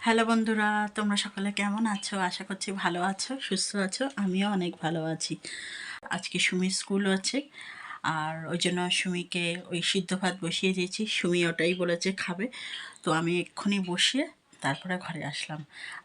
Hello বন্ধুরা, তোমরা সকলে কেমন আছো? আশা করছি ভালো আছো, সুস্থ আছো। আমিও অনেক ভালো আছি। আজকে সুমির স্কুল আছে, আর ওই জন্য সুমিকে ওই সিদ্ধ ভাত বসিয়ে দিয়েছি। সুমি ওটাই বলেছে খাবে, তো আমি এক্ষুনি বসিয়ে তারপরে ঘরে আসলাম।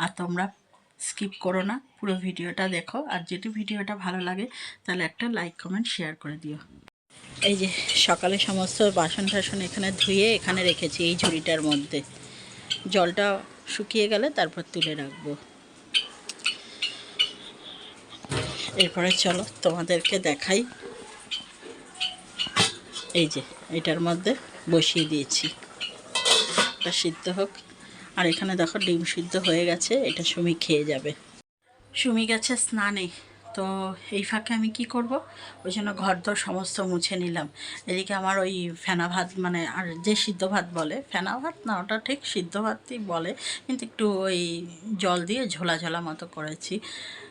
আর তোমরা স্কিপ করো না, পুরো ভিডিওটা দেখো। আর যদি ভিডিওটা ভালো লাগে তাহলে একটা লাইক কমেন্ট শেয়ার করে দিও। এই যে সকালে সমস্ত বাসন টাসন এখানে ধুয়ে এখানে রেখেছি এই ঝুড়িটার মধ্যে। জলটা শুকিয়ে গেলে তারপর তুলে রাখবো। এরপরে চলো তোমাদেরকে দেখাই। এই যে এটার মধ্যে বসিয়ে দিয়েছি, এটা সিদ্ধ হোক। আর এখানে দেখো ডিম সিদ্ধ হয়ে গেছে, এটা সুমি খেয়ে যাবে। সুমি গেছে স্নানে, তো এই ফাঁকে আমি কি করব, ওই জন্য ঘরদোর সমস্ত মুছে নিলাম। এদিকে আমার ওই ফেনা ভাত, মানে আর যে সিদ্ধ ভাত বলে, ফেনা ভাত না, ওটা ঠিক সিদ্ধ ভাতই বলে, কিন্তু একটু ওই জল দিয়ে ঝোলা ঝোলা মতো করেছি,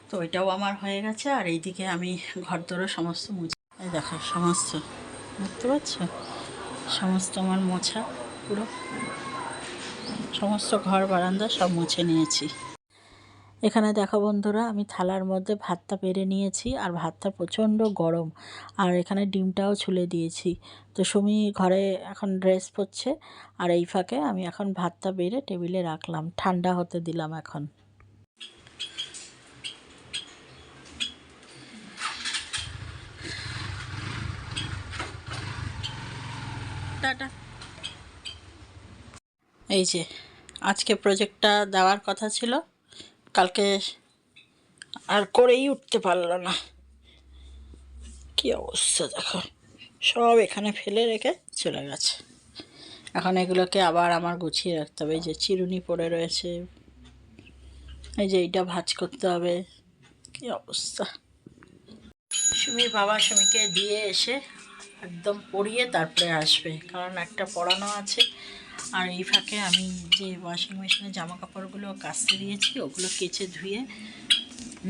তো ওইটাও আমার হয়ে গেছে। আর এইদিকে আমি ঘরদোরও সমস্ত মুছে, এই দেখো সমস্ত, বুঝতে পারছো, সমস্ত আমার মোছা, পুরো সমস্ত ঘর বারান্দা সব মুছে নিয়েছি। এখানে দেখো বন্ধুরা, আমি থালার মধ্যে ভাতটা বেড়ে নিয়েছি, আর ভাতটা প্রচণ্ড গরম, আর এখানে ডিমটাও ছুলে দিয়েছি। তো সুমি ঘরে এখন ড্রেস পরছে, আর এই ফাঁকে আমি এখন ভাতটা বেড়ে টেবিলে রাখলাম, ঠান্ডা হতে দিলাম এখন। টাটা। এই যে আজকে প্রজেক্টটা দেওয়ার কথা ছিল, কালকে আর করেই উঠতে পারলো না। কি অবস্থা দেখো, সব এখানে ফেলে রেখে চলে গেছে। এখন এগুলোকে আবার আমার গুছিয়ে রাখতে হবে। এই যে চিরুনি পড়ে রয়েছে, এই যে এইটা ভাঁজ করতে হবে। কি অবস্থা। সুমির বাবা সুমিকে দিয়ে এসে একদম পরিয়ে তারপরে আসবে, কারণ একটা পড়ানো আছে। আর এই ফাঁকে আমি যে ওয়াশিং মেশিনে জামা কাপড়গুলো কাচতে দিয়েছি, ওগুলো কেচে ধুয়ে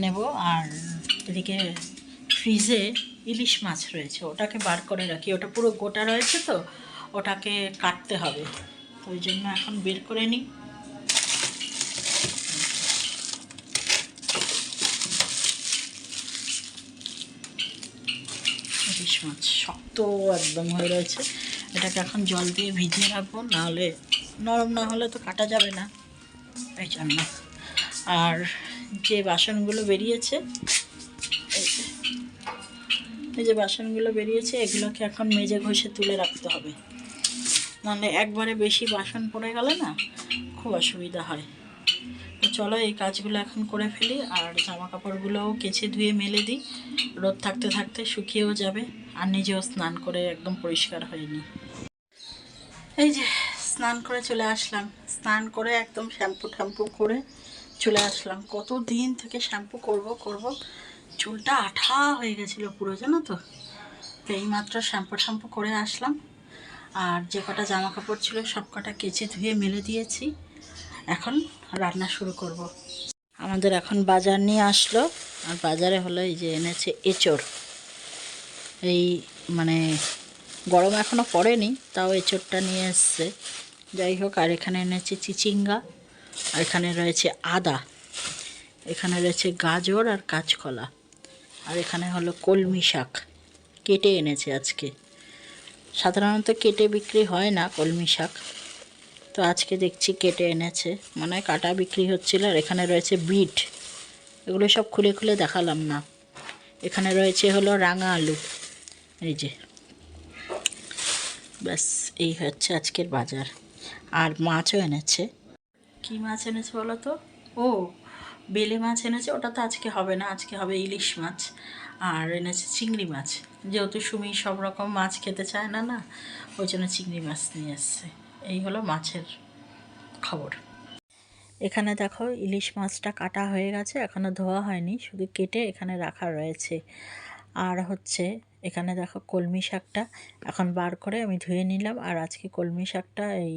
নেব। আর এদিকে ফ্রিজে ইলিশ মাছ রয়েছে, ওটাকে বার করে রাখি। ওটা পুরো গোটা রয়েছে, তো ওটাকে কাটতে হবে, তো ওই জন্য এখন বের করে নিই। ইলিশ মাছ শক্ত একদম হয়ে রয়েছে, এটাকে এখন জল দিয়ে ভিজিয়ে রাখবো, নাহলে নরম না হলে তো কাটা যাবে না, এই জন্য। আর যে বাসনগুলো বেরিয়েছে, এই যে বাসনগুলো বেরিয়েছে, এগুলোকে এখন মেজে ঘষে তুলে রাখতে হবে, নাহলে একবারে বেশি বাসন পড়ে গেলে না খুব অসুবিধা হয়। তো চলো এই কাজগুলো এখন করে ফেলি। আর জামা কাপড়গুলোও কেচে ধুয়ে মেলে দিই, রোদ থাকতে থাকতে শুকিয়েও যাবে, আর নিজেও স্নান করে একদম পরিষ্কার হয়ে নিই। এই যে স্নান করে চলে আসলাম, স্নান করে একদম শ্যাম্পু ট্যাম্পু করে চলে আসলাম। কত দিন থেকে শ্যাম্পু করব করব, চুলটা আঠা হয়ে গেছিলো পুরো, জানো তো। তো এইমাত্র শ্যাম্পু ট্যাম্পু করে আসলাম, আর যে কটা জামা কাপড় ছিল সব কটা কেচে ধুয়ে মেলে দিয়েছি। এখন রান্না শুরু করব। আমাদের এখন বাজার নিয়ে আসলো, আর বাজারে হলো এই যে এনেছে এঁচড়। এই মানে গরম এখনও পড়েনি, তাও এঁচড়টা নিয়ে এসছে। যাই হোক, আর এখানে এনেছে চিচিঙ্গা, আর এখানে রয়েছে আদা, এখানে রয়েছে গাজর আর কাঁচকলা, আর এখানে হলো কলমি শাক কেটে এনেছে আজকে। সাধারণত কেটে বিক্রি হয় না কলমি শাক, তো আজকে দেখছি কেটে এনেছে, মানে কাটা বিক্রি হচ্ছিল। আর এখানে রয়েছে বিট, এগুলো সব খুলে খুলে দেখালাম না। এখানে রয়েছে হলো রাঙা আলু, এই যে। ব্যাস, এই হচ্ছে আজকের বাজার। আর মাছও এনেছে। কি মাছ এনেছে বলো তো? ও, বেলে মাছ এনেছে, ওটা তো আজকে হবে না, আজকে হবে ইলিশ মাছ। আর এনেছে চিংড়ি মাছ, যেহেতু সুমি সব রকম মাছ খেতে চায় না, না, ওই জন্য চিংড়ি মাছ নিয়ে এসছে। এই হলো মাছের খবর। এখানে দেখো ইলিশ মাছটা কাটা হয়ে গেছে, এখনও ধোয়া হয়নি, শুধু কেটে এখানে রাখা রয়েছে। আর হচ্ছে এখানে দেখো কলমি শাকটা এখন বার করে আমি ধুয়ে নিলাম। আর আজকে কলমি শাকটা এই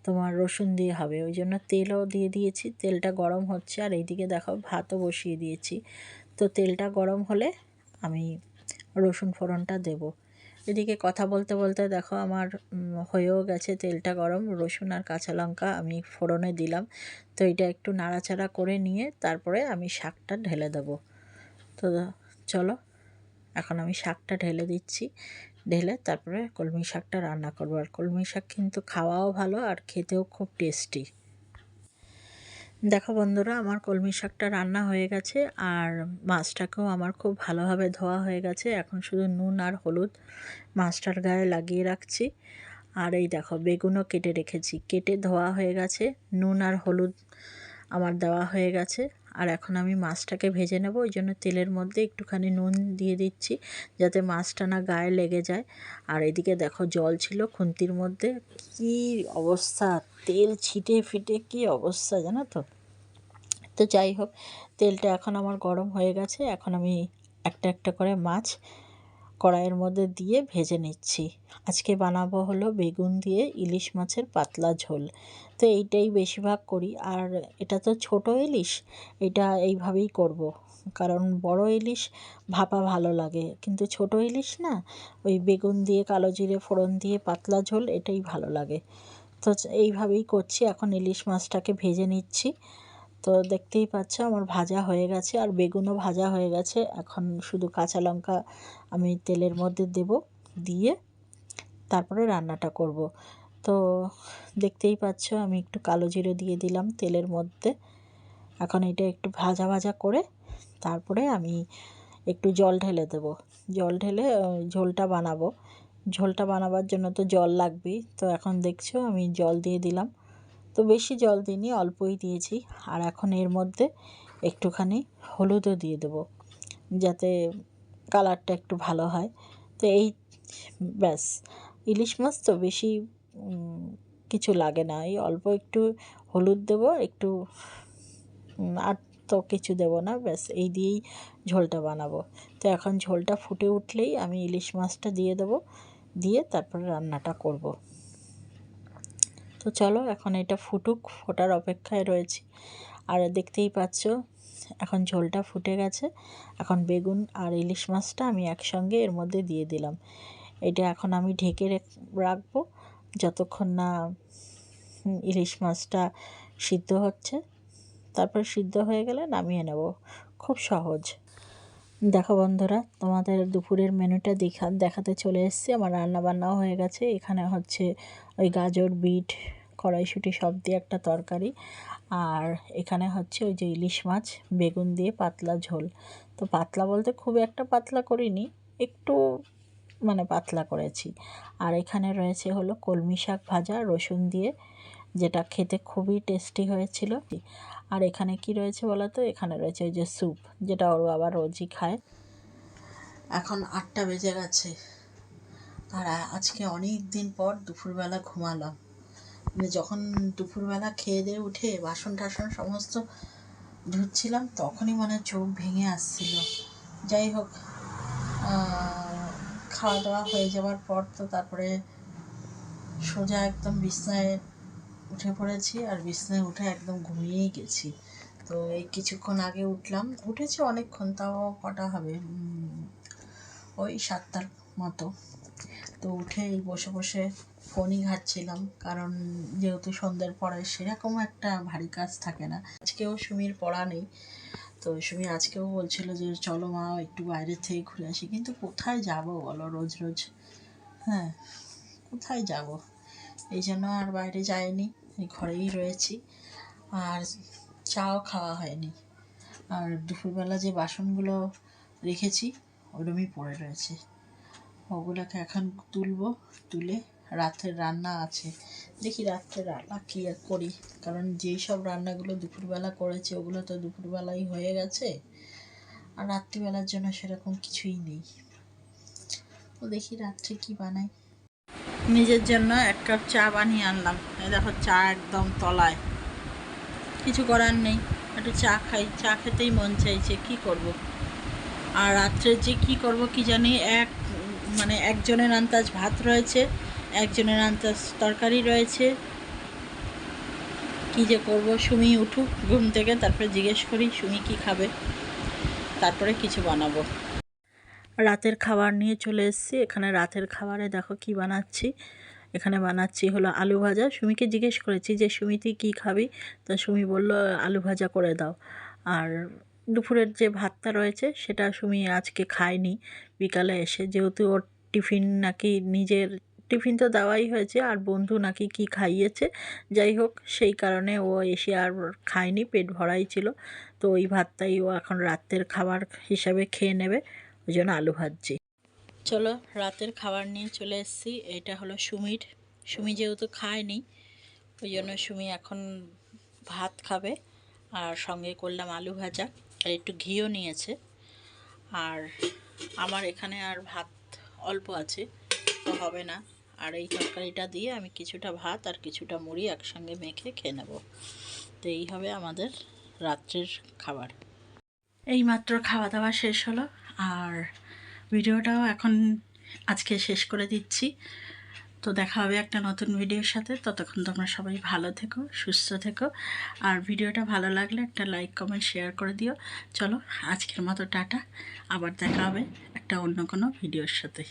তোমার রসুন দিয়ে হবে, ওই জন্য তেলও দিয়ে দিয়েছি, তেলটা গরম হচ্ছে। আর এইদিকে দেখো ভাতও বসিয়ে দিয়েছি, তো তেলটা গরম হলে আমি রসুন ফোড়নটা দেব। এদিকে কথা বলতে বলতে দেখো আমার হয়েও গেছে, তেলটা গরম, রসুন আর কাঁচা লঙ্কা আমি ফোড়নে দিলাম। তো এটা একটু নাড়াচাড়া করে নিয়ে তারপরে আমি শাকটা ঢেলে দেবো। তো চলো এখন আমি শাকটা ঢেলে দিচ্ছি, ঢেলে তারপরে কলমি শাকটা রান্না করবো। আর কলমি শাক কিন্তু খাওয়াও ভালো আর খেতেও খুব টেস্টি। দেখো বন্ধুরা, আমার কলমি শাকটা রান্না হয়ে গেছে আর মাছটাকেও আমার খুব ভালোভাবে ধোয়া হয়ে গেছে। এখন শুধু নুন আর হলুদ মাছটার গায়ে লাগিয়ে রাখছি। আর এই দেখো বেগুনও কেটে রেখেছি, কেটে ধোয়া হয়ে গেছে, নুন আর হলুদ আমার দেওয়া হয়ে গেছে। আর এখন আমি মাছটাকে ভেজে নেব, ওই জন্য তেলের মধ্যে একটুখানি নুন দিয়ে দিচ্ছি যাতে মাছটা না গায়ে লেগে যায়। আর এদিকে দেখো জল ছিল খুন্তির মধ্যে, কি অবস্থা, তেল ছিটে ফিটে কি অবস্থা জানো তো। তো যাই হোক, তেলটা এখন আমার গরম হয়ে গেছে, এখন আমি একটা একটা করে মাছ কড়াইয়ের মধ্যে দিয়ে ভেজে নিচ্ছি। আজকে বানাবো হলো বেগুন দিয়ে ইলিশ মাছের পাতলা ঝোল। তো এইটাই বেশিরভাগ করি, আর এটা তো ছোট ইলিশ, এটা এইভাবেই করব। কারণ বড় ইলিশ ভাপা ভালো লাগে, কিন্তু ছোট ইলিশ না, ওই বেগুন দিয়ে কালো জিরে ফোড়ন দিয়ে পাতলা ঝোল এটাই ভালো লাগে। তো এইভাবেই করছি। এখন ইলিশ মাছটাকে ভেজে নিচ্ছি। তো দেখতেই পাচ্ছ আমার ভাজা হয়ে গেছে আর বেগুনও ভাজা হয়ে গেছে। এখন শুধু কাঁচা লঙ্কা আমি তেলের মধ্যে দেব, দিয়ে তারপরে রান্নাটা করব। তো দেখতেই পাচ্ছ আমি একটু কালো জিরে দিয়ে দিলাম তেলের মধ্যে। এখন এটা একটু ভাজা ভাজা করে তারপরে আমি একটু জল ঢেলে দেব। জল ঢেলে ঝোলটা বানাবো। ঝোলটা বানাবার জন্য তো জল লাগবেই। তো এখন দেখছো আমি জল দিয়ে দিলাম। তো বেশি জল দিইনি, অল্পই দিয়েছি। আর এখন এর মধ্যে একটুখানি হলুদও দিয়ে দেবো যাতে কালারটা একটু ভালো হয়। তো এই ব্যাস, ইলিশ মাছ তো বেশি কিছু লাগে না, এই অল্প একটু হলুদ দেবো, একটু আর তো কিছু দেবো না, ব্যাস এই দিয়েই ঝোলটা বানাবো। তো এখন ঝোলটা ফুটে উঠলেই আমি ইলিশ মাছটা দিয়ে দেবো, দিয়ে তারপরে রান্নাটা করব। তো চলো এখন এটা ফুটুক, ফোটার অপেক্ষায় রয়েছি। আর দেখতেই পাচ্ছ এখন ঝোলটা ফুটে গেছে। এখন বেগুন আর ইলিশ মাছটা আমি একসঙ্গে এর মধ্যে দিয়ে দিলাম। এটা এখন আমি ঢেকে রাখবো যতক্ষণ না ইলিশ মাছটা সিদ্ধ হচ্ছে। তারপর সিদ্ধ হয়ে গেলে নামিয়ে নেব, খুব সহজ। দেখো বন্ধুরা, তোমাদের দুপুরের মেনুটা দেখাতে চলে এসেছি। আমার রান্না বান্নাও হয়ে গেছে। এখানে হচ্ছে ওই গাজর বিট কড়াইশুঁটি সব দিয়ে একটা তরকারি, আর এখানে হচ্ছে ওই যে ইলিশ মাছ বেগুন দিয়ে পাতলা ঝোল। তো পাতলা বলতে খুব একটা পাতলা করিনি, একটু মানে পাতলা করেছি। আর এখানে রয়েছে হলো কলমি শাক ভাজা রসুন দিয়ে, যেটা খেতে খুবই টেস্টি হয়েছিল। আর এখানে কি রয়েছে বলো তো, এখানে রয়েছে ওই যে স্যুপ, যেটা ওর বাবা রোজই খায়। এখন 8টা বেজে গেছে আর আজকে অনেক দিন পর দুপুরবেলা ঘুমালাম। মানে যখন দুপুরবেলা খেয়ে দিয়ে উঠে বাসন টাসন সমস্ত ধুচ্ছিলাম তখনই মানে চোখ ভেঙে আসছিল। যাই হোক, খাওয়া দাওয়া হয়ে যাওয়ার পর তো তারপরে সোজা একদম বিছনায় উঠে পড়েছি, আর বিছনায় উঠে একদম ঘুমিয়েই গেছি। তো এই কিছুক্ষণ আগে উঠলাম, উঠেছি অনেকক্ষণ, তাও কটা হবে, ওই 7টার মতো। তো উঠে এই বসে বসে ফোনই ঘাঁটছিলাম, কারণ যেহেতু সন্ধ্যের পরে সেরকম একটা ভারী কাজ থাকে না। আজকেও সুমির পড়া নেই, তো সুমি আজকেও বলছিল যে চলো মা একটু বাইরে থেকে ঘুরে আসি, কিন্তু কোথায় যাব বলো রোজ রোজ, হ্যাঁ কোথায় যাব, এই জন্য আর বাইরে যাইনি, ঘরেই রয়েছি। আর চাও খাওয়া হয়নি। আর দুপুরবেলা যে বাসনগুলো রেখেছি ওরমই পড়ে রয়েছে, ওগুলোকে এখন তুলবো, তুলে রাতের রান্না আছে, দেখি রাত্রে রান্না কী করি। কারণ যেই সব রান্নাগুলো দুপুরবেলা করেছি ওগুলো তো দুপুরবেলাই হয়ে গেছে, আর রাত্রিবেলার জন্য সেরকম কিছুই নেই। তো দেখি রাত্রে কি বানাই। নিজের জন্য 1 কাপ চা বানিয়ে আনলাম। এই দেখো চা একদম তলায়, কিছু করার নেই, একটু চা খাই, চা খেতেই মন চাইছে, কি করব। আর রাত্রে যে কি করব কি জানি, মানে একজনের আন্দাজ ভাত রয়েছে, একজনের আন্দাজ তরকারি রয়েছে, কি যে করব। সুমি উঠুক ঘুম থেকে, তারপরে জিজ্ঞেস করি সুমি কি খাবে, তারপরে কিছু বানাবো। রাতের খাবার নিয়ে চলে এসেছি। এখানে রাতের খাবারে দেখো কি বানাচ্ছি। এখানে বানাচ্ছি হলো আলু ভাজা। সুমিকে জিজ্ঞেস করেছি যে সুমি তুই কী খাবি, তা সুমি বলল আলু ভাজা করে দাও। আর দুপুরের যে ভাতটা রয়েছে সেটা সুমি আজকে খায়নি বিকালে এসে, যেহেতু ওর টিফিন নাকি নিজের টিফিন তো দেওয়াই হয়েছে, আর বন্ধু নাকি কি খাইয়েছে, যাই হোক সেই কারণে ও এসে আর খায়নি, পেট ভরাই ছিল। তো ওই ভাতটাই ও এখন রাতের খাবার হিসাবে খেয়ে নেবে, ওই জন্য আলু ভাজছি। চলো রাতের খাবার নিয়ে চলে এসেছি। এটা হলো সুমির। সুমি যেহেতু খায়নি ওই জন্য সুমি এখন ভাত খাবে, আর সঙ্গে করলাম আলু ভাজা, আর একটু ঘিও নিয়েছে। আর আমার এখানে আর ভাত অল্প আছে, তো হবে না। আর এই তরকারিটা দিয়ে আমি কিছুটা ভাত আর কিছুটা মুড়ি একসঙ্গে মেখে খেয়ে নেব। তো এই হবে আমাদের রাত্রের খাবার। এইমাত্র খাওয়া দাওয়া শেষ হলো, আর ভিডিওটাও এখন আজকে শেষ করে দিচ্ছি। তো দেখা হবে একটা নতুন ভিডিওর সাথে। ততক্ষণ তোমরা সবাই ভালো থেকো, সুস্থ থেকো, আর ভিডিওটা ভালো লাগলে একটা লাইক কমেন্ট শেয়ার করে দিও। চলো আজকের মতো টাটা, আবার দেখা হবে একটা অন্য কোনো ভিডিওর সাথে।